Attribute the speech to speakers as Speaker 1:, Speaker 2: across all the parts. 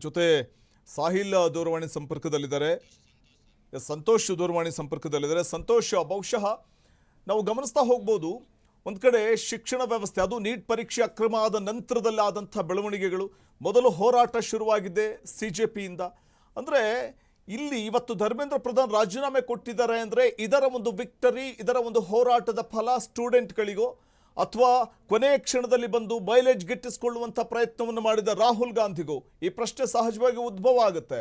Speaker 1: ಜೊತೆ ಸಾಹಿಲ್ ದೂರವಾಣಿ ಸಂಪರ್ಕದಲ್ಲಿದ್ದಾರೆ. ಸಂತೋಷ್ ದೂರವಾಣಿ ಸಂಪರ್ಕದಲ್ಲಿದ್ದಾರೆ. ಸಂತೋಷ್, ಬಹುಶಃ ನಾವು ಗಮನಿಸ್ತಾ ಹೋಗ್ಬೋದು, ಒಂದು ಕಡೆ ಶಿಕ್ಷಣ ವ್ಯವಸ್ಥೆ, ಅದು ನೀಟ್ ಪರೀಕ್ಷೆ ಅಕ್ರಮ ಆದ ನಂತರದಲ್ಲಿ ಆದಂಥ ಬೆಳವಣಿಗೆಗಳು, ಮೊದಲು ಹೋರಾಟ ಶುರುವಾಗಿದೆ CJPಯಿಂದ. ಅಂದರೆ ಇಲ್ಲಿ ಇವತ್ತು ಧರ್ಮೇಂದ್ರ ಪ್ರಧಾನ್ ರಾಜೀನಾಮೆ ಕೊಟ್ಟಿದ್ದಾರೆ ಅಂದರೆ ಇದರ ಒಂದು ವಿಕ್ಟರಿ, ಇದರ ಒಂದು ಹೋರಾಟದ ಫಲ ಸ್ಟೂಡೆಂಟ್ಗಳಿಗೋ ಅಥವಾ ಕೊನೆಯ ಕ್ಷಣದಲ್ಲಿ ಬಂದು ಮೈಲೇಜ್ ಗಿಟ್ಟಿಸಿಕೊಳ್ಳುವಂಥ ಪ್ರಯತ್ನವನ್ನು ಮಾಡಿದ ರಾಹುಲ್ ಗಾಂಧಿಗೂ ಈ ಪ್ರಶ್ನೆ ಸಹಜವಾಗಿ ಉದ್ಭವ ಆಗುತ್ತೆ.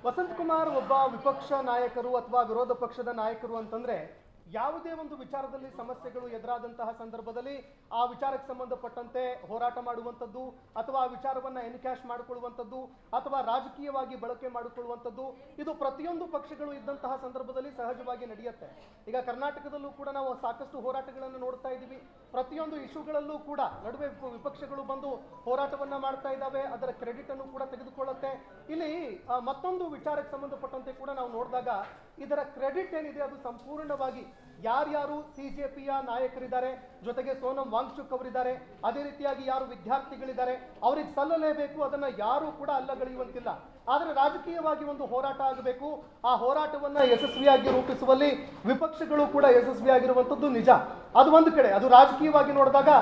Speaker 2: ವಸಂತ್ ಕುಮಾರ್ ಒಬ್ಬ ವಿಪಕ್ಷ ನಾಯಕರು ಅಥವಾ ವಿರೋಧ ಪಕ್ಷದ ನಾಯಕರು ಅಂತಂದ್ರೆ ಯಾವುದೇ ಒಂದು ವಿಚಾರದಲ್ಲಿ ಸಮಸ್ಯೆಗಳು ಎದುರಾದಂತಹ ಸಂದರ್ಭದಲ್ಲಿ ಆ ವಿಚಾರಕ್ಕೆ ಸಂಬಂಧಪಟ್ಟಂತೆ ಹೋರಾಟ ಮಾಡುವಂಥದ್ದು ಅಥವಾ ಆ ವಿಚಾರವನ್ನ ಎನ್ಕ್ಯಾಶ್ ಮಾಡಿಕೊಳ್ಳುವಂಥದ್ದು ಅಥವಾ ರಾಜಕೀಯವಾಗಿ ಬಳಕೆ ಮಾಡಿಕೊಳ್ಳುವಂಥದ್ದು ಇದು ಪ್ರತಿಯೊಂದು ಪಕ್ಷಗಳು ಇದ್ದಂತಹ ಸಂದರ್ಭದಲ್ಲಿ ಸಹಜವಾಗಿ ನಡೆಯುತ್ತೆ. ಈಗ ಕರ್ನಾಟಕದಲ್ಲೂ ಕೂಡ ನಾವು ಸಾಕಷ್ಟು ಹೋರಾಟಗಳನ್ನು ನೋಡ್ತಾ ಇದ್ದೀವಿ. ಪ್ರತಿಯೊಂದು ಇಶ್ಯೂಗಳಲ್ಲೂ ಕೂಡ ನಡುವೆ ವಿಪಕ್ಷಗಳು ಬಂದು ಹೋರಾಟವನ್ನ ಮಾಡ್ತಾ ಇದ್ದಾವೆ, ಅದರ ಕ್ರೆಡಿಟ್ ಅನ್ನು ಕೂಡ ತೆಗೆದುಕೊಳ್ಳುತ್ತೆ. ಇಲ್ಲಿ ಮತ್ತೊಂದು ವಿಚಾರಕ್ಕೆ ಸಂಬಂಧಪಟ್ಟಂತೆ ಕೂಡ ನಾವು ನೋಡಿದಾಗ ಇದರ ಕ್ರೆಡಿಟ್ ಏನಿದೆ ಅದು ಸಂಪೂರ್ಣವಾಗಿ ಯಾರ್ಯಾರು CJPಯ ನಾಯಕರಿದ್ದಾರೆ, ಜೊತೆಗೆ ಸೋನಂ ವಾಂಗ್ಚುಕ್ ಅವರಿದ್ದಾರೆ, ಅದೇ ರೀತಿಯಾಗಿ ಯಾರು ವಿದ್ಯಾರ್ಥಿಗಳಿದ್ದಾರೆ ಅವರಿಗೆ ಸಲ್ಲಲೇಬೇಕು. ಅದನ್ನ ಯಾರು ಕೂಡ ಅಲ್ಲಗಳೆಯುವಂತಿಲ್ಲ. ಆದರೆ ರಾಜಕೀಯವಾಗಿ ಒಂದು ಹೋರಾಟ ಆಗಬೇಕು. ಆ ಹೋರಾಟವನ್ನ ಯಶಸ್ವಿಯಾಗಿ ರೂಪಿಸುವಲ್ಲಿ ವಿಪಕ್ಷಗಳು ಕೂಡ ಯಶಸ್ವಿಯಾಗಿರುವಂಥದ್ದು ನಿಜ. ಅದು ಒಂದು ಕಡೆ, ಅದು ರಾಜಕೀಯವಾಗಿ ನೋಡಿದಾಗ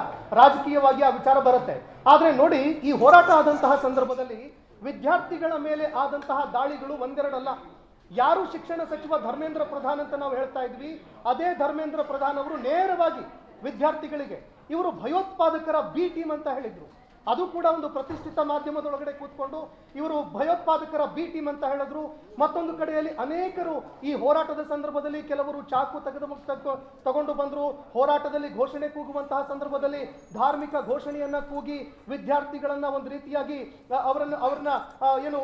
Speaker 2: ರಾಜಕೀಯವಾಗಿ ಆ ವಿಚಾರ ಬರುತ್ತೆ. ಆದ್ರೆ ನೋಡಿ, ಈ ಹೋರಾಟ ಆದಂತಹ ಸಂದರ್ಭದಲ್ಲಿ ವಿದ್ಯಾರ್ಥಿಗಳ ಮೇಲೆ ಆದಂತಹ ದಾಳಿಗಳು ಒಂದೆರಡಲ್ಲ. ಯಾರು ಶಿಕ್ಷಣ ಸಚಿವ ಧರ್ಮೇಂದ್ರ ಪ್ರಧಾನ್ ಅಂತ ನಾವು ಹೇಳ್ತಾ ಇದ್ವಿ, ಅದೇ ಧರ್ಮೇಂದ್ರ ಪ್ರಧಾನ್ ಅವರು ನೇರವಾಗಿ ವಿದ್ಯಾರ್ಥಿಗಳಿಗೆ ಇವರು ಭಯೋತ್ಪಾದಕರ ಬಿ ಟೀಮ್ ಅಂತ ಹೇಳಿದ್ರು. ಅದು ಕೂಡ ಒಂದು ಪ್ರತಿಷ್ಠಿತ ಮಾಧ್ಯಮದೊಳಗಡೆ ಕೂತ್ಕೊಂಡು ಇವರು ಭಯೋತ್ಪಾದಕರ ಬಿ ಟೀಮ್ ಅಂತ ಹೇಳಿದ್ರು. ಮತ್ತೊಂದು ಕಡೆಯಲ್ಲಿ ಅನೇಕರು ಈ ಹೋರಾಟದ ಸಂದರ್ಭದಲ್ಲಿ ಕೆಲವರು ಚಾಕು ತಗೊಂಡು ಬಂದ್ರು. ಹೋರಾಟದಲ್ಲಿ ಘೋಷಣೆ ಕೂಗುವಂತಹ ಸಂದರ್ಭದಲ್ಲಿ ಧಾರ್ಮಿಕ ಘೋಷಣೆಯನ್ನ ಕೂಗಿ ವಿದ್ಯಾರ್ಥಿಗಳನ್ನ ಒಂದು ರೀತಿಯಾಗಿ ಅವರನ್ನ ಏನು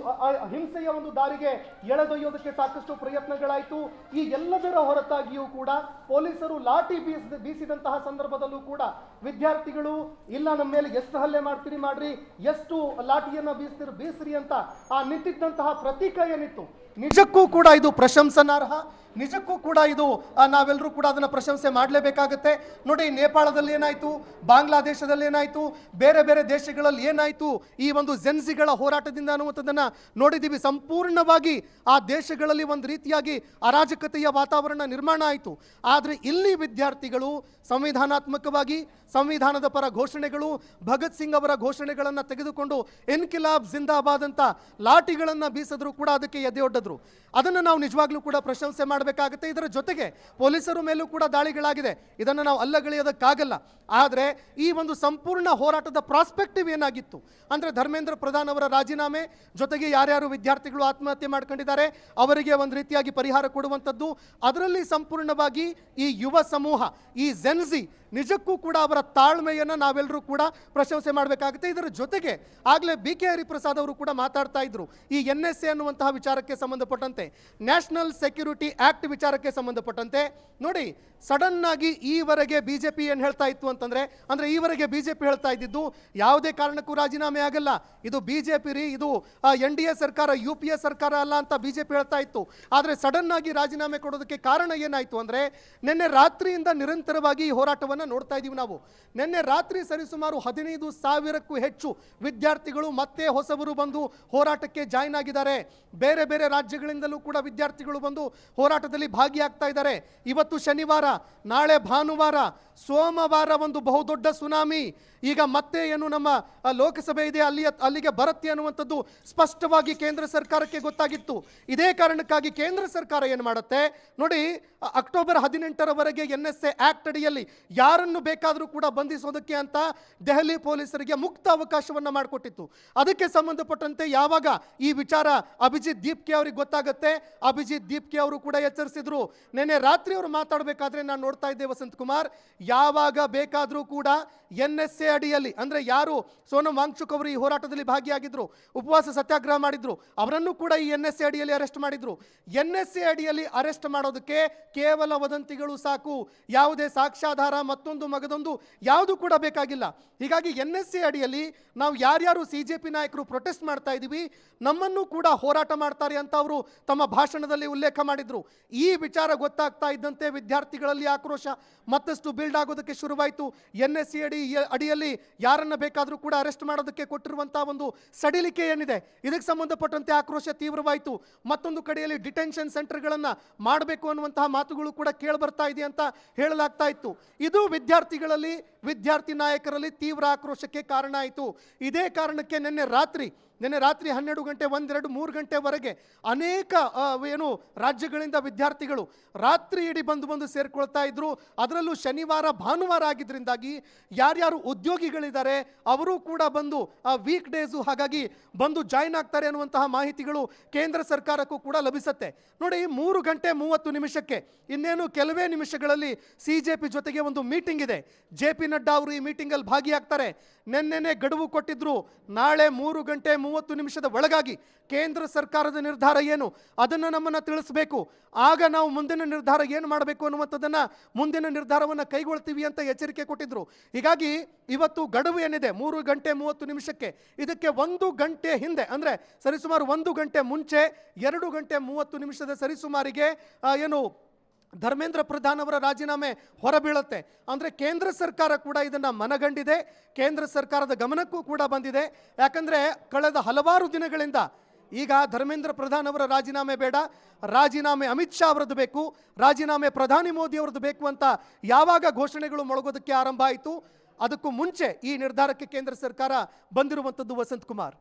Speaker 2: ಹಿಂಸೆಯ ಒಂದು ದಾರಿಗೆ ಎಳೆದೊಯ್ಯೋದಕ್ಕೆ ಸಾಕಷ್ಟು ಪ್ರಯತ್ನಗಳಾಯಿತು. ಈ ಎಲ್ಲದರ ಹೊರತಾಗಿಯೂ ಕೂಡ ಪೊಲೀಸರು ಲಾಠಿ ಬೀಸಿದಂತಹ ಸಂದರ್ಭದಲ್ಲೂ ಕೂಡ ವಿದ್ಯಾರ್ಥಿಗಳು ಇಲ್ಲ ನಮ್ಮ ಮೇಲೆ ಎಷ್ಟು ಹಲ್ಲೆ ಮಾಡ್ರಿ, ಎಷ್ಟು ಲಾಠಿಯನ್ನ ಬೀಸ್ರಿ ಅಂತ ಆ ನಿಂತಿದ್ದಂತಹ ಪ್ರತೀಕ ಏನಿತ್ತು, ನಿಜಕ್ಕೂ ಕೂಡ ಇದು ಪ್ರಶಂಸನಾರ್ಹ. ನಿಜಕ್ಕೂ ಕೂಡ ಇದು ನಾವೆಲ್ಲರೂ ಕೂಡ ಅದನ್ನು ಪ್ರಶಂಸೆ ಮಾಡಲೇಬೇಕಾಗತ್ತೆ. ನೋಡಿ, ನೇಪಾಳದಲ್ಲಿ ಏನಾಯಿತು, ಬಾಂಗ್ಲಾದೇಶದಲ್ಲಿ ಏನಾಯಿತು, ಬೇರೆ ಬೇರೆ ದೇಶಗಳಲ್ಲಿ ಏನಾಯಿತು, ಈ ಒಂದು ಜೆನ್ಸಿಗಳ ಹೋರಾಟದಿಂದ ಅನ್ನುವಂಥದ್ದನ್ನು ನೋಡಿದ್ದೀವಿ. ಸಂಪೂರ್ಣವಾಗಿ ಆ ದೇಶಗಳಲ್ಲಿ ಒಂದು ರೀತಿಯಾಗಿ ಅರಾಜಕತೆಯ ವಾತಾವರಣ ನಿರ್ಮಾಣ ಆಯಿತು. ಆದರೆ ಇಲ್ಲಿ ವಿದ್ಯಾರ್ಥಿಗಳು ಸಂವಿಧಾನಾತ್ಮಕವಾಗಿ ಸಂವಿಧಾನದ ಪರ ಘೋಷಣೆಗಳು, ಭಗತ್ ಸಿಂಗ್ ಅವರ ಘೋಷಣೆಗಳನ್ನು ತೆಗೆದುಕೊಂಡು ಇನ್ಕಿಲಾಬ್ ಜಿಂದಾಬಾದ್ ಅಂತ ಲಾಠಿಗಳನ್ನು ಬೀಸಿದ್ರು ಕೂಡ ಅದಕ್ಕೆ ಎದೆಯೊಡ್ಡಿದ್ರು. ಅದನ್ನು ನಾವು ನಿಜವಾಗ್ಲೂ ಕೂಡ ಪ್ರಶಂಸೆ ಮಾಡಬೇಕಾಗುತ್ತೆ. ಇದರ ಜೊತೆಗೆ ಪೊಲೀಸರ ಮೇಲೂ ಕೂಡ ದಾಳಿಗಳಾಗಿದೆ, ಇದನ್ನು ನಾವು ಅಲ್ಲಗಳೆಯೋದಕ್ಕಾಗಲ್ಲ. ಆದರೆ ಈ ಒಂದು ಸಂಪೂರ್ಣ ಹೋರಾಟದ ಪ್ರಾಸ್ಪೆಕ್ಟಿವ್ ಏನಾಗಿತ್ತು ಅಂದರೆ ಧರ್ಮೇಂದ್ರ ಪ್ರಧಾನ್ ಅವರ ರಾಜೀನಾಮೆ, ಜೊತೆಗೆ ಯಾರ್ಯಾರು ವಿದ್ಯಾರ್ಥಿಗಳು ಆತ್ಮಹತ್ಯೆ ಮಾಡ್ಕೊಂಡಿದ್ದಾರೆ ಅವರಿಗೆ ಒಂದು ರೀತಿಯಾಗಿ ಪರಿಹಾರ ಕೊಡುವಂಥದ್ದು. ಅದರಲ್ಲಿ ಸಂಪೂರ್ಣವಾಗಿ ಈ ಯುವ ಸಮೂಹ, ಈ ಜೆನ್ಸಿ ನಿಜಕ್ಕೂ ಕೂಡ ಅವರ ತಾಳ್ಮೆಯನ್ನು ನಾವೆಲ್ಲರೂ ಕೂಡ ಪ್ರಶಂಸೆ ಮಾಡಬೇಕಾಗುತ್ತೆ. ಇದರ ಜೊತೆಗೆ ಆಗಲೇ BK ಹರಿಪ್ರಸಾದ್ ಅವರು ಕೂಡ ಮಾತಾಡ್ತಾ ಇದ್ರು ಈ NSA ಅನ್ನುವಂತಹ ವಿಚಾರಕ್ಕೆ ಸಂಬಂಧಪಟ್ಟಂತೆ, ನ್ಯಾಷನಲ್ ಸೆಕ್ಯೂರಿಟಿ ಆಕ್ಟ್ ವಿಚಾರಕ್ಕೆ ಸಂಬಂಧಪಟ್ಟಂತೆ. ನೋಡಿ, ಸಡನ್ ಆಗಿ ಈವರೆಗೆ BJP ಏನು ಹೇಳ್ತಾ ಇತ್ತು ಅಂತಂದ್ರೆ, ಈವರೆಗೆ BJP ಹೇಳ್ತಾ ಇದ್ದಿದ್ದು ಯಾವುದೇ ಕಾರಣಕ್ಕೂ ರಾಜೀನಾಮೆ ಆಗಲ್ಲ, ಇದು BJP ರೀ, ಇದು NDA ಸರ್ಕಾರ, UPA ಸರ್ಕಾರ ಅಲ್ಲ ಅಂತ BJP ಹೇಳ್ತಾ ಇತ್ತು. ಆದರೆ ಸಡನ್ ಆಗಿ ರಾಜೀನಾಮೆ ಕೊಡೋದಕ್ಕೆ ಕಾರಣ ಏನಾಯಿತು ಅಂದರೆ, ನಿನ್ನೆ ರಾತ್ರಿಯಿಂದ ನಿರಂತರವಾಗಿ ಈ ಹೋರಾಟವನ್ನು ನೋಡ್ತಾ ಇದ್ದೀವಿ ನಾವು. ನಿನ್ನೆ ರಾತ್ರಿ ಸರಿಸುಮಾರು 15,000ಕ್ಕೂ ಹೆಚ್ಚು ವಿದ್ಯಾರ್ಥಿಗಳು ಮತ್ತೆ ಹೊಸಬರು ಬಂದು ಹೋರಾಟಕ್ಕೆ ಜಾಯಿನ್ ಆಗಿದ್ದಾರೆ. ಬೇರೆ ಬೇರೆ ರಾಜ್ಯಗಳಿಂದಲೂ ಕೂಡ ವಿದ್ಯಾರ್ಥಿಗಳು ಬಂದು ಹೋರಾಟದಲ್ಲಿ ಭಾಗಿಯಾಗ್ತಾ ಇದ್ದಾರೆ. ಇವತ್ತು ಶನಿವಾರ, ನಾಳೆ ಭಾನುವಾರ, ಸೋಮವಾರ ಒಂದು ಬಹುದೊಡ್ಡ ಸುನಾಮಿ ಈಗ ಮತ್ತೆ ಏನು ನಮ್ಮ ಲೋಕಸಭೆ ಇದೆ ಅಲ್ಲಿಗೆ ಬರುತ್ತೆ ಅನ್ನುವಂಥದ್ದು ಸ್ಪಷ್ಟವಾಗಿ ಕೇಂದ್ರ ಸರ್ಕಾರಕ್ಕೆ ಗೊತ್ತಾಗಿತ್ತು. ಇದೇ ಕಾರಣಕ್ಕಾಗಿ ಕೇಂದ್ರ ಸರ್ಕಾರ ಏನು ಮಾಡುತ್ತೆ ನೋಡಿ, ಅಕ್ಟೋಬರ್ 18ರವರೆಗೆ NSA ಆಕ್ಟ್ ಅಡಿಯಲ್ಲಿ ಯಾರನ್ನು ಬೇಕಾದರೂ ಕೂಡ ಬಂಧಿಸೋದಕ್ಕೆ ಅಂತ ದೆಹಲಿ ಪೊಲೀಸರಿಗೆ ಮುಕ್ತ ಅವಕಾಶವನ್ನು ಮಾಡಿಕೊಟ್ಟಿತ್ತು. ಅದಕ್ಕೆ ಸಂಬಂಧಪಟ್ಟಂತೆ ಯಾವಾಗ ಈ ವಿಚಾರ ಅಭಿಜಿತ್ ದೀಪ್ಕೆ ಅವರಿಗೆ ಗೊತ್ತಾಗುತ್ತೆ, ಅಭಿಜಿತ್ ದೀಪ್ಕೆ ಅವರು ಕೂಡ ಎಚ್ಚರಿಸಿದ್ರು. ನಿನ್ನೆ ರಾತ್ರಿ ಅವರು ಮಾತಾಡಬೇಕಾದ್ರೆ ನಾನು ನೋಡ್ತಾ ಇದ್ದೆ ವಸಂತ್ ಕುಮಾರ್, ಯಾವಾಗ ಬೇಕಾದರೂ ಕೂಡ NSA ಅಡಿಯಲ್ಲಿ ಅಂದರೆ ಯಾರು ಸೋನಂ ವಾಂಗ್ಚುಕ್ ಅವರು ಈ ಹೋರಾಟದಲ್ಲಿ ಭಾಗಿಯಾಗಿದ್ರು, ಉಪವಾಸ ಸತ್ಯಾಗ್ರಹ ಮಾಡಿದ್ರು, ಅವರನ್ನು ಕೂಡ ಈ NSA ಅಡಿಯಲ್ಲಿ ಅರೆಸ್ಟ್ ಮಾಡಿದ್ರು. NSA ಅಡಿಯಲ್ಲಿ ಅರೆಸ್ಟ್ ಮಾಡೋದಕ್ಕೆ ಕೇವಲ ವದಂತಿಗಳು ಸಾಕು, ಯಾವುದೇ ಸಾಕ್ಷ್ಯಾಧಾರ ಮತ್ತೊಂದು ಮಗದೊಂದು ಯಾವುದು ಕೂಡ ಬೇಕಾಗಿಲ್ಲ. ಹೀಗಾಗಿ NSA ಅಡಿಯಲ್ಲಿ ನಾವು ಯಾರ್ಯಾರು CJP ನಾಯಕರು ಪ್ರೊಟೆಸ್ಟ್ ಮಾಡ್ತಾ ಇದ್ದೀವಿ ನಮ್ಮನ್ನು ಕೂಡ ಹೋರಾಟ ಮಾಡ್ತಾರೆ ಅಂತ ಅವರು ತಮ್ಮ ಭಾಷಣದಲ್ಲಿ ಉಲ್ಲೇಖ ಮಾಡಿದ್ರು. ಈ ವಿಚಾರ ಗೊತ್ತಾಗ್ತಾ ಇದ್ದಂತೆ ವಿದ್ಯಾರ್ಥಿಗಳಲ್ಲಿ ಆಕ್ರೋಶ ಮತ್ತಷ್ಟು ಬಿಲ್ಡ್ ಆಗೋದಕ್ಕೆ ಶುರುವಾಯಿತು. NSC ಅಡಿಯಲ್ಲಿ ಯಾರನ್ನ ಬೇಕಾದರೂ ಕೂಡ ಅರೆಸ್ಟ್ ಮಾಡೋದಕ್ಕೆ ಕೊಟ್ಟಿರುವಂತಹ ಒಂದು ಸಡಿಲಿಕೆ ಏನಿದೆ ಇದಕ್ಕೆ ಸಂಬಂಧಪಟ್ಟಂತೆ ಆಕ್ರೋಶ ತೀವ್ರವಾಯಿತು. ಮತ್ತೊಂದು ಕಡೆಯಲ್ಲಿ ಡಿಟೆನ್ಷನ್ ಸೆಂಟರ್ಗಳನ್ನು ಮಾಡಬೇಕು ಅನ್ನುವಂತಹ ಮಾತುಗಳು ಕೂಡ ಕೇಳಿಬರ್ತಾ ಇದೆ ಅಂತ ಹೇಳಲಾಗ್ತಾ ಇತ್ತು. ಇದು ವಿದ್ಯಾರ್ಥಿಗಳಲ್ಲಿ ವಿದ್ಯಾರ್ಥಿ ನಾಯಕರಲ್ಲಿ ತೀವ್ರ ಆಕ್ರೋಶಕ್ಕೆ ಕಾರಣ ಆಯಿತು. ಇದೇ ಕಾರಣಕ್ಕೆ ನಿನ್ನೆ ರಾತ್ರಿ 12 ಗಂಟೆ 1, 2, 3 ಗಂಟೆವರೆಗೆ ಅನೇಕ ರಾಜ್ಯಗಳಿಂದ ವಿದ್ಯಾರ್ಥಿಗಳು ರಾತ್ರಿ ಇಡೀ ಬಂದು ಸೇರ್ಕೊಳ್ತಾ ಇದ್ರು. ಅದರಲ್ಲೂ ಶನಿವಾರ ಭಾನುವಾರ ಆಗಿದ್ದರಿಂದಾಗಿ ಯಾರ್ಯಾರು ಉದ್ಯೋಗಿಗಳಿದ್ದಾರೆ ಅವರು ಕೂಡ ಬಂದು ವೀಕ್ ಡೇಸು ಹಾಗಾಗಿ ಬಂದು ಜಾಯ್ನ್ ಆಗ್ತಾರೆ ಅನ್ನುವಂತಹ ಮಾಹಿತಿಗಳು ಕೇಂದ್ರ ಸರ್ಕಾರಕ್ಕೂ ಕೂಡ ಲಭಿಸುತ್ತೆ. ನೋಡಿ, 3 ಗಂಟೆ 30 ನಿಮಿಷಕ್ಕೆ ಇನ್ನೇನು ಕೆಲವೇ ನಿಮಿಷಗಳಲ್ಲಿ CJP ಜೊತೆಗೆ ಒಂದು ಮೀಟಿಂಗ್ ಇದೆ. JP ನಡ್ಡಾ ಅವರು ಈ ಮೀಟಿಂಗಲ್ಲಿ ಭಾಗಿಯಾಗ್ತಾರೆ. ನೆನ್ನೆನೆ ಗಡುವು ಕೊಟ್ಟಿದ್ರು, ನಾಳೆ 3 ಗಂಟೆ 30 ನಿಮಿಷದ ಒಳಗಾಗಿ ಕೇಂದ್ರ ಸರ್ಕಾರದ ನಿರ್ಧಾರ ಏನು ಅದನ್ನು ನಮ್ಮನ್ನು ತಿಳಿಸಬೇಕು. ಆಗ ನಾವು ಮುಂದಿನ ನಿರ್ಧಾರ ಏನು ಮಾಡಬೇಕು ಅನ್ನುವಂಥದ್ದನ್ನು ಮುಂದಿನ ನಿರ್ಧಾರವನ್ನು ಕೈಗೊಳ್ತೀವಿ ಅಂತ ಎಚ್ಚರಿಕೆ ಕೊಟ್ಟಿದ್ರು. ಹೀಗಾಗಿ ಇವತ್ತು ಗಡುವು ಏನಿದೆ 3 ಗಂಟೆ 30 ನಿಮಿಷಕ್ಕೆ, ಇದಕ್ಕೆ 1 ಗಂಟೆ ಹಿಂದೆ ಅಂದರೆ ಸರಿಸುಮಾರು 1 ಗಂಟೆ ಮುಂಚೆ 2 ಗಂಟೆ 30 ನಿಮಿಷದ ಸರಿಸುಮಾರಿಗೆ ಧರ್ಮೇಂದ್ರ ಪ್ರಧಾನ್ ಅವರ ರಾಜೀನಾಮೆ ಹೊರಬೀಳುತ್ತೆ. ಅಂದರೆ ಕೇಂದ್ರ ಸರ್ಕಾರ ಕೂಡ ಇದನ್ನು ಮನಗಂಡಿದೆ, ಕೇಂದ್ರ ಸರ್ಕಾರದ ಗಮನಕ್ಕೂ ಕೂಡ ಬಂದಿದೆ. ಯಾಕಂದರೆ ಕಳೆದ ಹಲವಾರು ದಿನಗಳಿಂದ ಈಗ ಧರ್ಮೇಂದ್ರ ಪ್ರಧಾನ್ ಅವರ ರಾಜೀನಾಮೆ ಬೇಡ, ರಾಜೀನಾಮೆ ಅಮಿತ್ ಶಾ ಅವರದ್ದು ಬೇಕು, ರಾಜೀನಾಮೆ ಪ್ರಧಾನಿ ಮೋದಿ ಅವರದ್ದು ಬೇಕು ಅಂತ ಯಾವಾಗ ಘೋಷಣೆಗಳು ಮೊಳಗೋದಕ್ಕೆ ಆರಂಭ ಆಯಿತು ಅದಕ್ಕೂ ಮುಂಚೆ ಈ ನಿರ್ಧಾರಕ್ಕೆ ಕೇಂದ್ರ ಸರ್ಕಾರ ಬಂದಿರುವಂಥದ್ದು ವಸಂತ್ ಕುಮಾರ್.